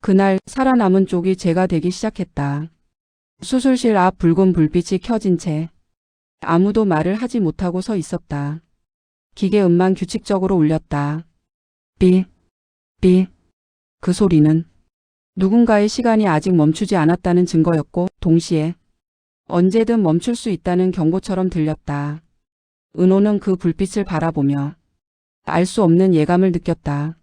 그날 살아남은 쪽이 제가 되기 시작했다. 수술실 앞 붉은 불빛이 켜진 채 아무도 말을 하지 못하고 서 있었다. 기계음만 규칙적으로 울렸다. 삐, 삐. 그 소리는 누군가의 시간이 아직 멈추지 않았다는 증거였고 동시에 언제든 멈출 수 있다는 경고처럼 들렸다. 은호는 그 불빛을 바라보며 알 수 없는 예감을 느꼈다.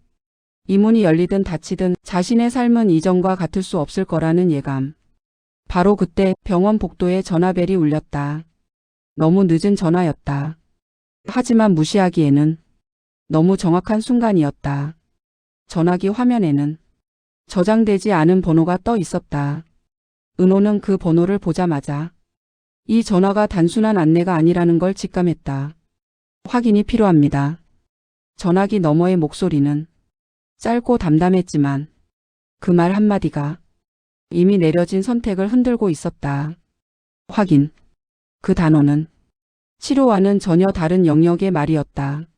이 문이 열리든 닫히든 자신의 삶은 이전과 같을 수 없을 거라는 예감. 바로 그때 병원 복도에 전화벨이 울렸다. 너무 늦은 전화였다. 하지만 무시하기에는 너무 정확한 순간이었다. 전화기 화면에는 저장되지 않은 번호가 떠 있었다. 은호는 그 번호를 보자마자 이 전화가 단순한 안내가 아니라는 걸 직감했다. 확인이 필요합니다. 전화기 너머의 목소리는 짧고 담담했지만 그 말 한마디가 이미 내려진 선택을 흔들고 있었다. 확인. 그 단어는 치료와는 전혀 다른 영역의 말이었다.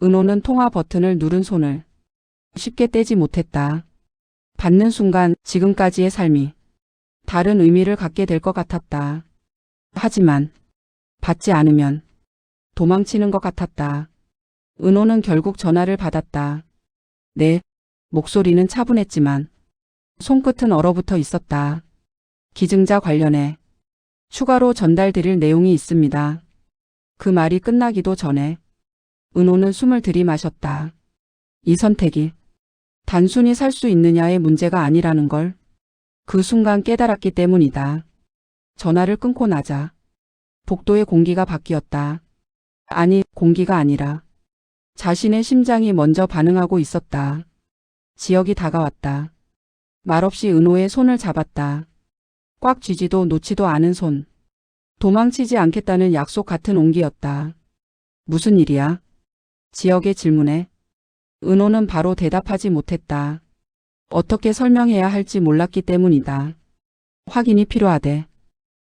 은호는 통화 버튼을 누른 손을 쉽게 떼지 못했다. 받는 순간 지금까지의 삶이 다른 의미를 갖게 될 것 같았다. 하지만 받지 않으면 도망치는 것 같았다. 은호는 결국 전화를 받았다. 네. 목소리는 차분했지만 손끝은 얼어붙어 있었다. 기증자 관련해 추가로 전달드릴 내용이 있습니다. 그 말이 끝나기도 전에 은호는 숨을 들이마셨다. 이 선택이 단순히 살 수 있느냐의 문제가 아니라는 걸 그 순간 깨달았기 때문이다. 전화를 끊고 나자 복도의 공기가 바뀌었다. 아니, 공기가 아니라 자신의 심장이 먼저 반응하고 있었다. 지역이 다가왔다. 말없이 은호의 손을 잡았다. 꽉 쥐지도 놓지도 않은 손. 도망치지 않겠다는 약속 같은 온기였다. 무슨 일이야? 지역의 질문에 은호는 바로 대답하지 못했다. 어떻게 설명해야 할지 몰랐기 때문이다. 확인이 필요하대.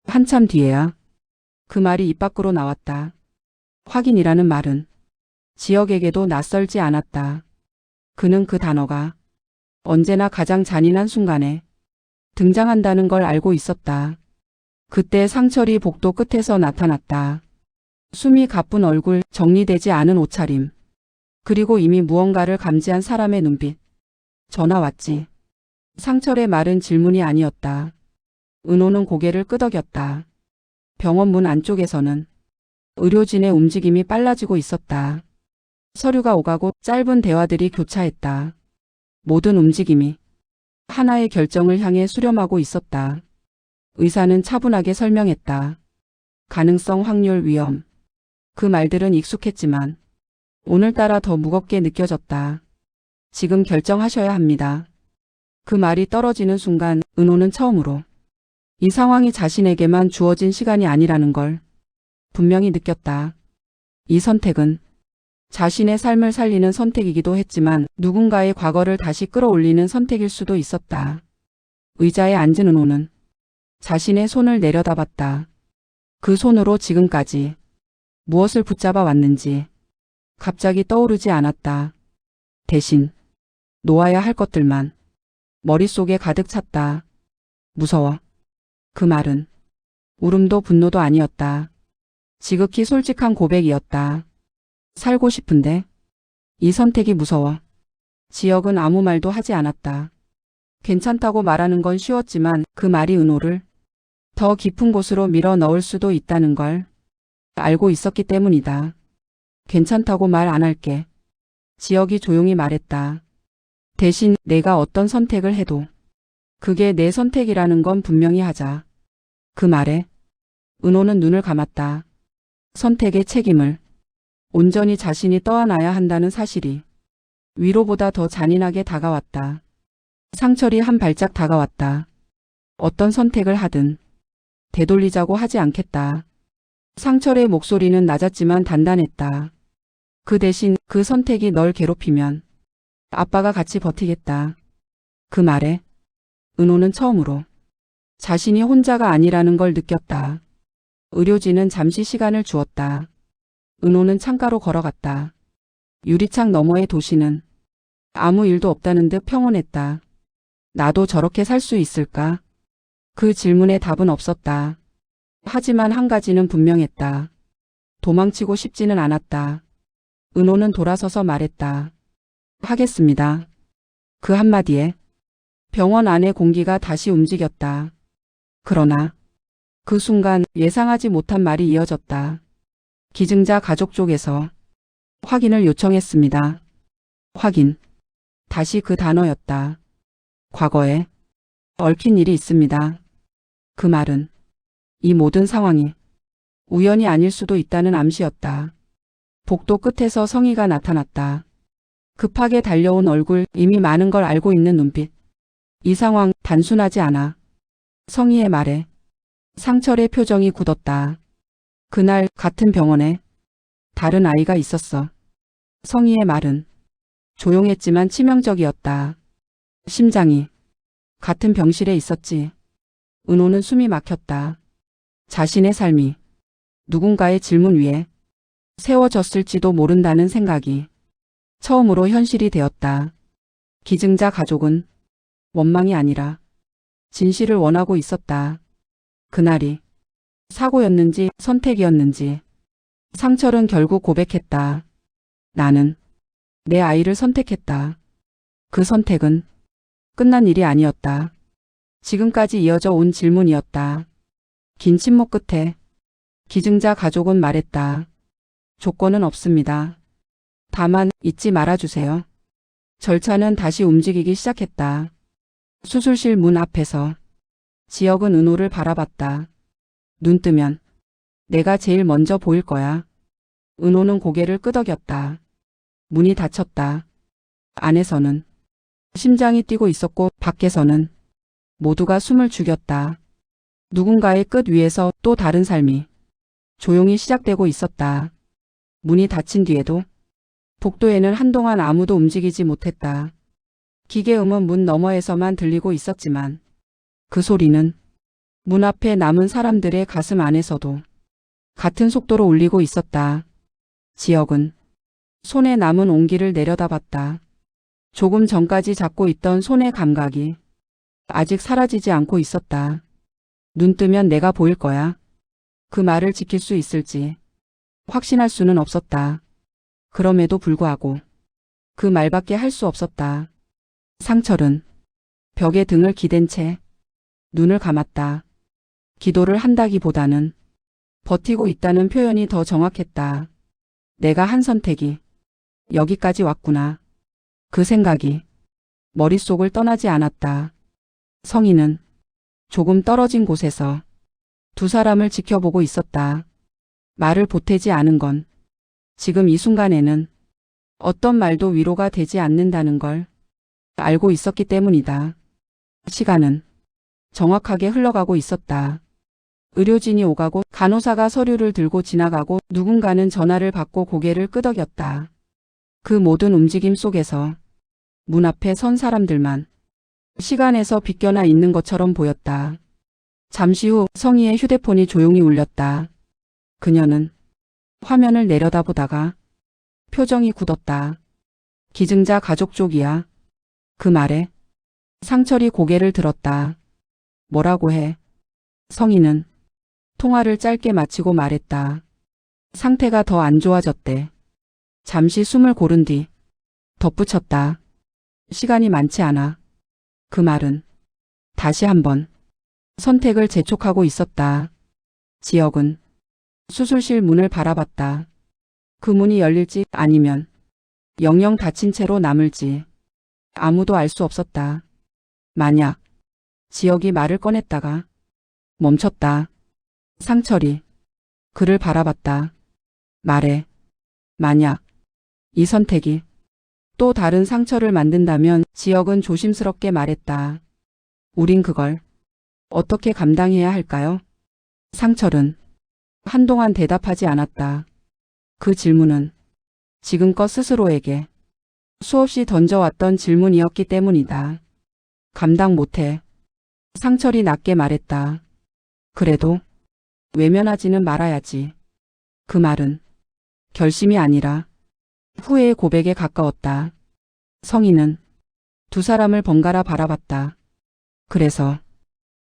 한참 뒤에야 그 말이 입 밖으로 나왔다. 확인이라는 말은 지역에게도 낯설지 않았다. 그는 그 단어가 언제나 가장 잔인한 순간에 등장한다는 걸 알고 있었다. 그때 상철이 복도 끝에서 나타났다. 숨이 가쁜 얼굴, 정리되지 않은 옷차림. 그리고 이미 무언가를 감지한 사람의 눈빛. 전화 왔지. 상철의 말은 질문이 아니었다. 은호는 고개를 끄덕였다. 병원 문 안쪽에서는 의료진의 움직임이 빨라지고 있었다. 서류가 오가고 짧은 대화들이 교차했다. 모든 움직임이 하나의 결정을 향해 수렴하고 있었다. 의사는 차분하게 설명했다. 가능성, 확률, 위험. 그 말들은 익숙했지만 오늘따라 더 무겁게 느껴졌다. 지금 결정하셔야 합니다. 그 말이 떨어지는 순간 은호는 처음으로 이 상황이 자신에게만 주어진 시간이 아니라는 걸 분명히 느꼈다. 이 선택은 자신의 삶을 살리는 선택이기도 했지만 누군가의 과거를 다시 끌어올리는 선택일 수도 있었다. 의자에 앉은 은호는 자신의 손을 내려다봤다. 그 손으로 지금까지 무엇을 붙잡아 왔는지 갑자기 떠오르지 않았다. 대신 놓아야 할 것들만 머릿속에 가득 찼다. 무서워. 그 말은 울음도 분노도 아니었다. 지극히 솔직한 고백이었다. 살고 싶은데 이 선택이 무서워. 지역은 아무 말도 하지 않았다. 괜찮다고 말하는 건 쉬웠지만 그 말이 은호를 더 깊은 곳으로 밀어 넣을 수도 있다는 걸 알고 있었기 때문이다. 괜찮다고 말 안 할게. 지역이 조용히 말했다. 대신 내가 어떤 선택을 해도 그게 내 선택이라는 건 분명히 하자. 그 말에 은호는 눈을 감았다. 선택의 책임을 온전히 자신이 떠안아야 한다는 사실이 위로보다 더 잔인하게 다가왔다. 상철이 한 발짝 다가왔다. 어떤 선택을 하든 되돌리자고 하지 않겠다. 상철의 목소리는 낮았지만 단단했다. 그 대신 그 선택이 널 괴롭히면 아빠가 같이 버티겠다. 그 말에 은호는 처음으로 자신이 혼자가 아니라는 걸 느꼈다. 의료진은 잠시 시간을 주었다. 은호는 창가로 걸어갔다. 유리창 너머의 도시는 아무 일도 없다는 듯 평온했다. 나도 저렇게 살 수 있을까? 그 질문에 답은 없었다. 하지만 한 가지는 분명했다. 도망치고 싶지는 않았다. 은호는 돌아서서 말했다. 하겠습니다. 그 한마디에 병원 안의 공기가 다시 움직였다. 그러나 그 순간 예상하지 못한 말이 이어졌다. 기증자 가족 쪽에서 확인을 요청했습니다. 확인. 다시 그 단어였다. 과거에 얽힌 일이 있습니다. 그 말은 이 모든 상황이 우연이 아닐 수도 있다는 암시였다. 복도 끝에서 성희가 나타났다. 급하게 달려온 얼굴, 이미 많은 걸 알고 있는 눈빛. 이 상황 단순하지 않아. 성희의 말에 상철의 표정이 굳었다. 그날 같은 병원에 다른 아이가 있었어. 성희의 말은 조용했지만 치명적이었다. 심장이 같은 병실에 있었지. 은호는 숨이 막혔다. 자신의 삶이 누군가의 질문 위에 세워졌을지도 모른다는 생각이 처음으로 현실이 되었다. 기증자 가족은 원망이 아니라 진실을 원하고 있었다. 그날이 사고였는지 선택이었는지. 상철은 결국 고백했다. 나는 내 아이를 선택했다. 그 선택은 끝난 일이 아니었다. 지금까지 이어져 온 질문이었다. 긴 침묵 끝에 기증자 가족은 말했다. 조건은 없습니다. 다만 잊지 말아주세요. 절차는 다시 움직이기 시작했다. 수술실 문 앞에서 지혁은 은호를 바라봤다. 눈 뜨면 내가 제일 먼저 보일 거야. 은호는 고개를 끄덕였다. 문이 닫혔다. 안에서는 심장이 뛰고 있었고 밖에서는 모두가 숨을 죽였다. 누군가의 끝 위에서 또 다른 삶이 조용히 시작되고 있었다. 문이 닫힌 뒤에도 복도에는 한동안 아무도 움직이지 못했다. 기계음은 문 너머에서만 들리고 있었지만 그 소리는 문 앞에 남은 사람들의 가슴 안에서도 같은 속도로 울리고 있었다. 지혁은 손에 남은 온기를 내려다봤다. 조금 전까지 잡고 있던 손의 감각이 아직 사라지지 않고 있었다. 눈 뜨면 내가 보일 거야. 그 말을 지킬 수 있을지 확신할 수는 없었다. 그럼에도 불구하고 그 말밖에 할 수 없었다. 상철은 벽에 등을 기댄 채 눈을 감았다. 기도를 한다기보다는 버티고 있다는 표현이 더 정확했다. 내가 한 선택이 여기까지 왔구나. 그 생각이 머릿속을 떠나지 않았다. 성희는 조금 떨어진 곳에서 두 사람을 지켜보고 있었다. 말을 보태지 않은 건 지금 이 순간에는 어떤 말도 위로가 되지 않는다는 걸 알고 있었기 때문이다. 시간은 정확하게 흘러가고 있었다. 의료진이 오가고 간호사가 서류를 들고 지나가고 누군가는 전화를 받고 고개를 끄덕였다. 그 모든 움직임 속에서 문 앞에 선 사람들만 시간에서 비껴나 있는 것처럼 보였다. 잠시 후 성희의 휴대폰이 조용히 울렸다. 그녀는 화면을 내려다보다가 표정이 굳었다. 기증자 가족 쪽이야. 그 말에 상철이 고개를 들었다. 뭐라고 해? 성희는 통화를 짧게 마치고 말했다. 상태가 더 안 좋아졌대. 잠시 숨을 고른 뒤 덧붙였다. 시간이 많지 않아. 그 말은 다시 한번 선택을 재촉하고 있었다. 지혁은 수술실 문을 바라봤다. 그 문이 열릴지 아니면 영영 닫힌 채로 남을지 아무도 알 수 없었다. 만약 지혁이 말을 꺼냈다가 멈췄다. 상철이 그를 바라봤다. 말해. 만약 이 선택이 또 다른 상처를 만든다면. 지혁은 조심스럽게 말했다. 우린 그걸 어떻게 감당해야 할까요? 상철은 한동안 대답하지 않았다. 그 질문은 지금껏 스스로에게 수없이 던져왔던 질문이었기 때문이다. 감당 못해. 상철이 낮게 말했다. 그래도 외면하지는 말아야지. 그 말은 결심이 아니라 후회의 고백에 가까웠다. 성희는 두 사람을 번갈아 바라봤다. 그래서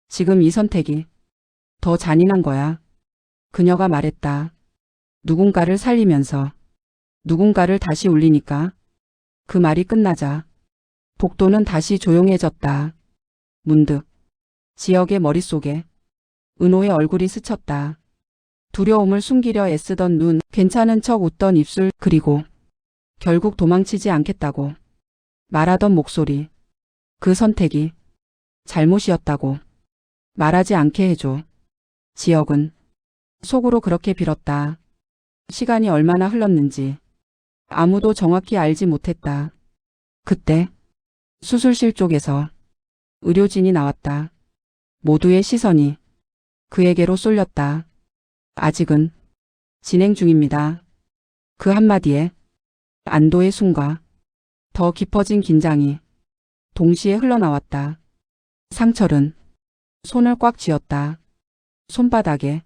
지금 이 선택이 더 잔인한 거야. 그녀가 말했다. 누군가를 살리면서 누군가를 다시 울리니까. 그 말이 끝나자 복도는 다시 조용해졌다. 문득 지역의 머릿속에 은호의 얼굴이 스쳤다. 두려움을 숨기려 애쓰던 눈, 괜찮은 척 웃던 입술, 그리고 결국 도망치지 않겠다고 말하던 목소리. 그 선택이 잘못이었다고 말하지 않게 해줘. 지역은 속으로 그렇게 빌었다. 시간이 얼마나 흘렀는지 아무도 정확히 알지 못했다. 그때 수술실 쪽에서 의료진이 나왔다. 모두의 시선이 그에게로 쏠렸다. 아직은 진행 중입니다. 그 한마디에 안도의 숨과 더 깊어진 긴장이 동시에 흘러나왔다. 상철은 손을 꽉 쥐었다. 손바닥에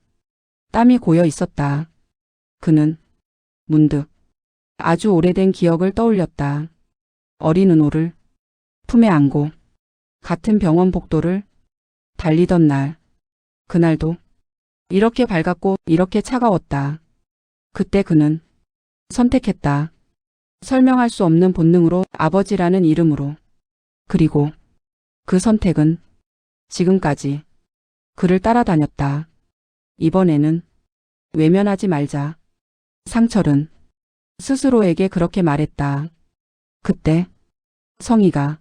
땀이 고여 있었다. 그는 문득 아주 오래된 기억을 떠올렸다. 어린 은호를 품에 안고 같은 병원 복도를 달리던 날. 그날도 이렇게 밝았고 이렇게 차가웠다. 그때 그는 선택했다. 설명할 수 없는 본능으로, 아버지라는 이름으로. 그리고 그 선택은 지금까지 그를 따라다녔다. 이번에는 외면하지 말자. 상철은 스스로에게 그렇게 말했다. 그때 성희가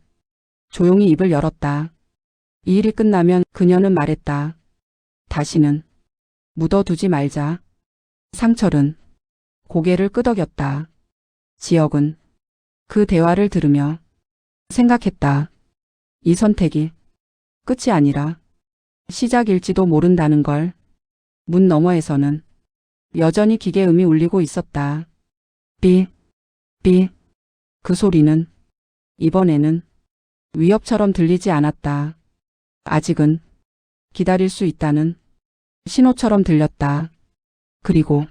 조용히 입을 열었다. 이 일이 끝나면 그녀는 말했다. 다시는 묻어두지 말자. 상철은 고개를 끄덕였다. 지역은 그 대화를 들으며 생각했다. 이 선택이 끝이 아니라 시작일지도 모른다는 걸. 문 너머에서는 여전히 기계음이 울리고 있었다. 삐, 삐. 그 소리는 이번에는 위협처럼 들리지 않았다. 아직은 기다릴 수 있다는 신호처럼 들렸다. 그리고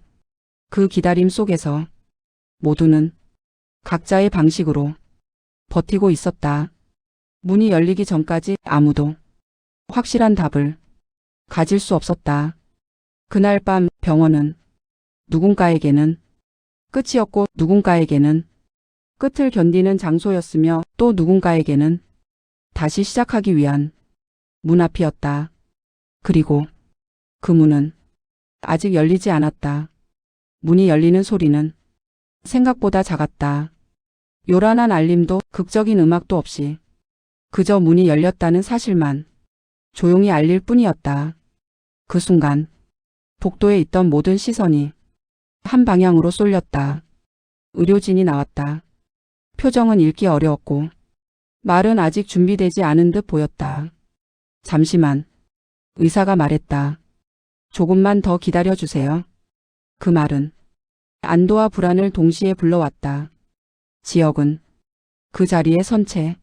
그 기다림 속에서 모두는 각자의 방식으로 버티고 있었다. 문이 열리기 전까지 아무도 확실한 답을 가질 수 없었다. 그날 밤 병원은 누군가에게는 끝이었고 누군가에게는 끝을 견디는 장소였으며 또 누군가에게는 다시 시작하기 위한 문 앞이었다. 그리고 그 문은 아직 열리지 않았다. 문이 열리는 소리는 생각보다 작았다. 요란한 알림도 극적인 음악도 없이 그저 문이 열렸다는 사실만 조용히 알릴 뿐이었다. 그 순간 복도에 있던 모든 시선이 한 방향으로 쏠렸다. 의료진이 나왔다. 표정은 읽기 어려웠고 말은 아직 준비되지 않은 듯 보였다. 잠시만. 의사가 말했다. 조금만 더 기다려주세요. 그 말은 안도와 불안을 동시에 불러왔다. 지역은 그 자리에 선 채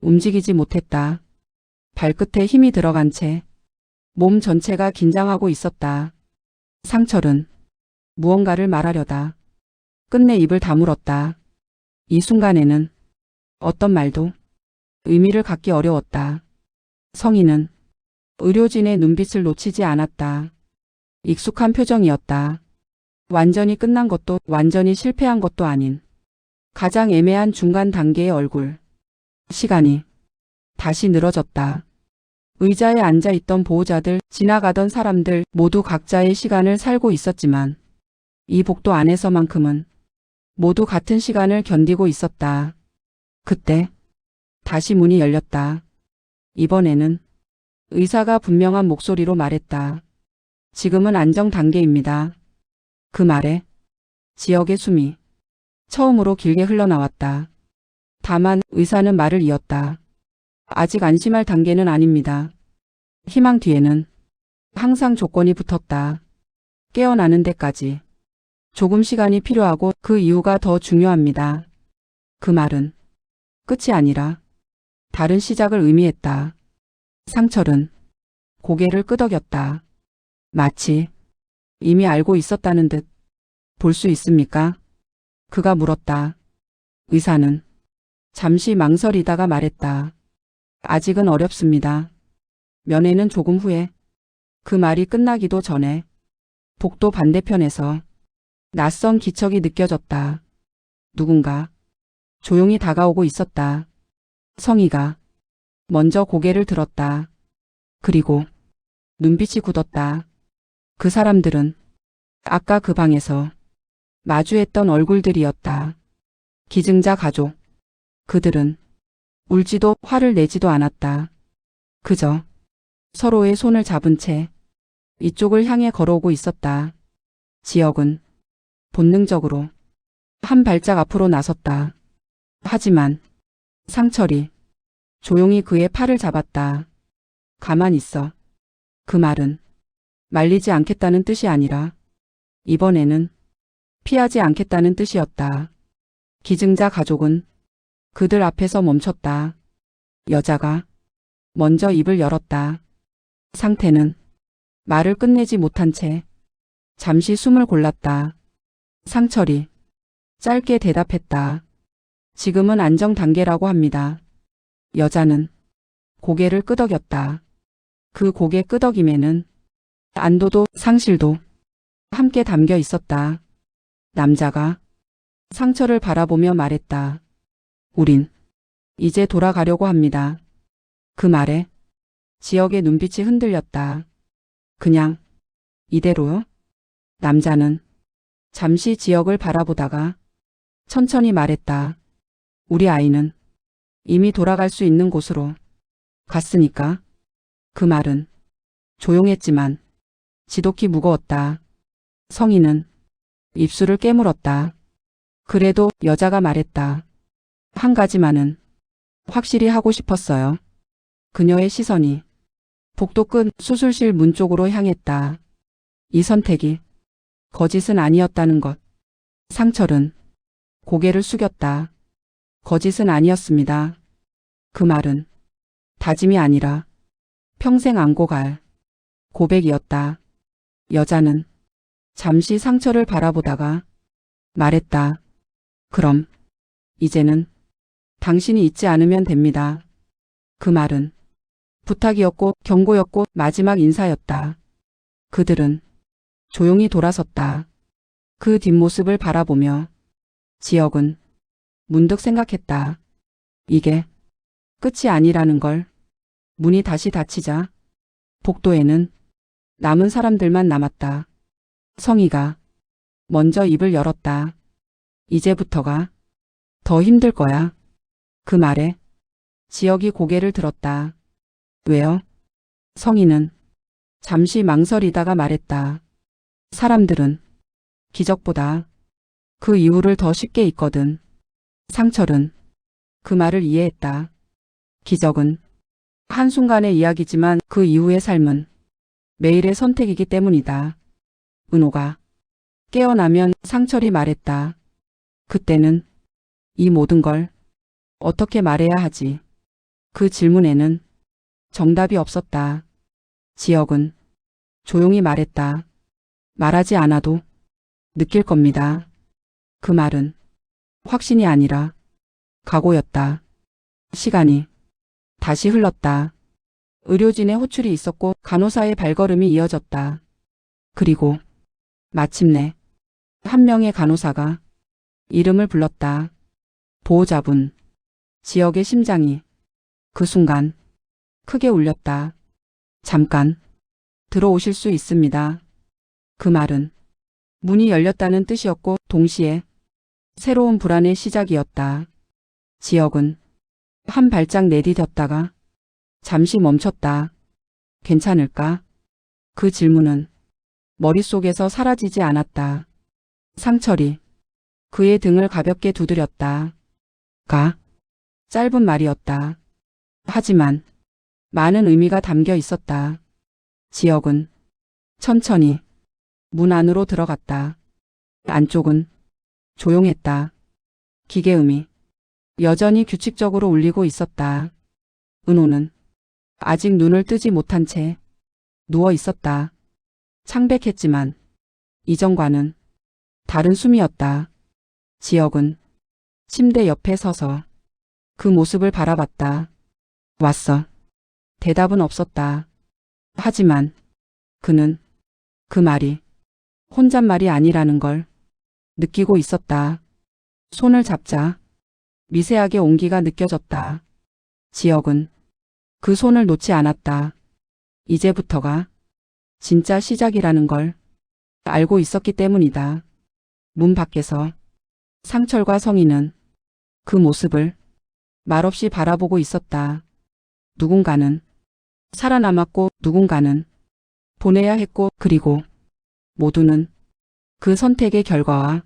움직이지 못했다. 발끝에 힘이 들어간 채 몸 전체가 긴장하고 있었다. 상철은 무언가를 말하려다 끝내 입을 다물었다. 이 순간에는 어떤 말도 의미를 갖기 어려웠다. 성희는 의료진의 눈빛을 놓치지 않았다. 익숙한 표정이었다. 완전히 끝난 것도 완전히 실패한 것도 아닌 가장 애매한 중간 단계의 얼굴. 시간이 다시 늘어졌다. 의자에 앉아있던 보호자들, 지나가던 사람들 모두 각자의 시간을 살고 있었지만 이 복도 안에서만큼은 모두 같은 시간을 견디고 있었다. 그때 다시 문이 열렸다. 이번에는 의사가 분명한 목소리로 말했다. 지금은 안정 단계입니다. 그 말에 지역의 숨이 처음으로 길게 흘러나왔다. 다만 의사는 말을 이었다. 아직 안심할 단계는 아닙니다. 희망 뒤에는 항상 조건이 붙었다. 깨어나는 데까지 조금 시간이 필요하고 그 이유가 더 중요합니다. 그 말은 끝이 아니라 다른 시작을 의미했다. 상철은 고개를 끄덕였다. 마치 이미 알고 있었다는 듯. 볼 수 있습니까? 그가 물었다. 의사는 잠시 망설이다가 말했다. 아직은 어렵습니다. 면회는 조금 후에. 그 말이 끝나기도 전에 복도 반대편에서 낯선 기척이 느껴졌다. 누군가 조용히 다가오고 있었다. 성희가 먼저 고개를 들었다. 그리고 눈빛이 굳었다. 그 사람들은 아까 그 방에서 마주했던 얼굴들이었다. 기증자 가족. 그들은 울지도 화를 내지도 않았다. 그저 서로의 손을 잡은 채 이쪽을 향해 걸어오고 있었다. 지혁은 본능적으로 한 발짝 앞으로 나섰다. 하지만 상철이 조용히 그의 팔을 잡았다. 가만 있어. 그 말은 말리지 않겠다는 뜻이 아니라 이번에는 피하지 않겠다는 뜻이었다. 기증자 가족은 그들 앞에서 멈췄다. 여자가 먼저 입을 열었다. 상태는 말을 끝내지 못한 채 잠시 숨을 골랐다. 상철이 짧게 대답했다. 지금은 안정 단계라고 합니다. 여자는 고개를 끄덕였다. 그 고개 끄덕임에는 안도도 상실도 함께 담겨 있었다. 남자가 상철을 바라보며 말했다. 우린 이제 돌아가려고 합니다. 그 말에 지혁의 눈빛이 흔들렸다. 그냥 이대로요? 남자는 잠시 지혁을 바라보다가 천천히 말했다. 우리 아이는 이미 돌아갈 수 있는 곳으로 갔으니까. 그 말은 조용했지만 지독히 무거웠다. 성희는 입술을 깨물었다. 그래도 여자가 말했다. 한 가지만은 확실히 하고 싶었어요. 그녀의 시선이 복도 끝 수술실 문 쪽으로 향했다. 이 선택이 거짓은 아니었다는 것. 상철은 고개를 숙였다. 거짓은 아니었습니다. 그 말은 다짐이 아니라 평생 안고 갈 고백이었다. 여자는 잠시 상철을 바라보다가 말했다. 그럼 이제는 당신이 잊지 않으면 됩니다. 그 말은 부탁이었고 경고였고 마지막 인사였다. 그들은 조용히 돌아섰다. 그 뒷모습을 바라보며 지혁은 문득 생각했다. 이게 끝이 아니라는 걸. 문이 다시 닫히자 복도에는 남은 사람들만 남았다. 성희가 먼저 입을 열었다. 이제부터가 더 힘들 거야. 그 말에 지혁이 고개를 들었다. 왜요? 성희는 잠시 망설이다가 말했다. 사람들은 기적보다 그 이유를 더 쉽게 잊거든. 상철은 그 말을 이해했다. 기적은 한순간의 이야기지만 그 이후의 삶은 매일의 선택이기 때문이다. 은호가 깨어나면 상철이 말했다. 그때는 이 모든 걸 어떻게 말해야 하지? 그 질문에는 정답이 없었다. 지혁은 조용히 말했다. 말하지 않아도 느낄 겁니다. 그 말은 확신이 아니라 각오였다. 시간이 다시 흘렀다. 의료진의 호출이 있었고 간호사의 발걸음이 이어졌다. 그리고 마침내 한 명의 간호사가 이름을 불렀다. 보호자분. 지혁의 심장이 그 순간 크게 울렸다. 잠깐 들어오실 수 있습니다. 그 말은 문이 열렸다는 뜻이었고 동시에 새로운 불안의 시작이었다. 지혁은 한 발짝 내디뎠다가 잠시 멈췄다. 괜찮을까? 그 질문은 머릿속에서 사라지지 않았다. 상철이 그의 등을 가볍게 두드렸다. 가. 짧은 말이었다. 하지만 많은 의미가 담겨 있었다. 지혁은 천천히 문 안으로 들어갔다. 안쪽은 조용했다. 기계음이 여전히 규칙적으로 울리고 있었다. 은호는 아직 눈을 뜨지 못한 채 누워 있었다. 창백했지만 이전과는 다른 숨이었다. 지혁은 침대 옆에 서서 그 모습을 바라봤다. 왔어. 대답은 없었다. 하지만 그는 그 말이 혼잣말이 아니라는 걸 느끼고 있었다. 손을 잡자 미세하게 온기가 느껴졌다. 지혁은 그 손을 놓지 않았다. 이제부터가 진짜 시작이라는 걸 알고 있었기 때문이다. 문 밖에서 상철과 성희는 그 모습을 말없이 바라보고 있었다. 누군가는 살아남았고 누군가는 보내야 했고 그리고 모두는 그 선택의 결과와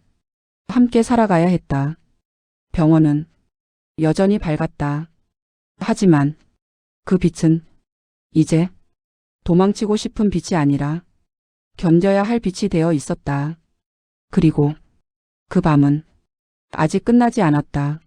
함께 살아가야 했다. 병원은 여전히 밝았다. 하지만 그 빛은 이제 도망치고 싶은 빛이 아니라 견뎌야 할 빛이 되어 있었다. 그리고 그 밤은 아직 끝나지 않았다.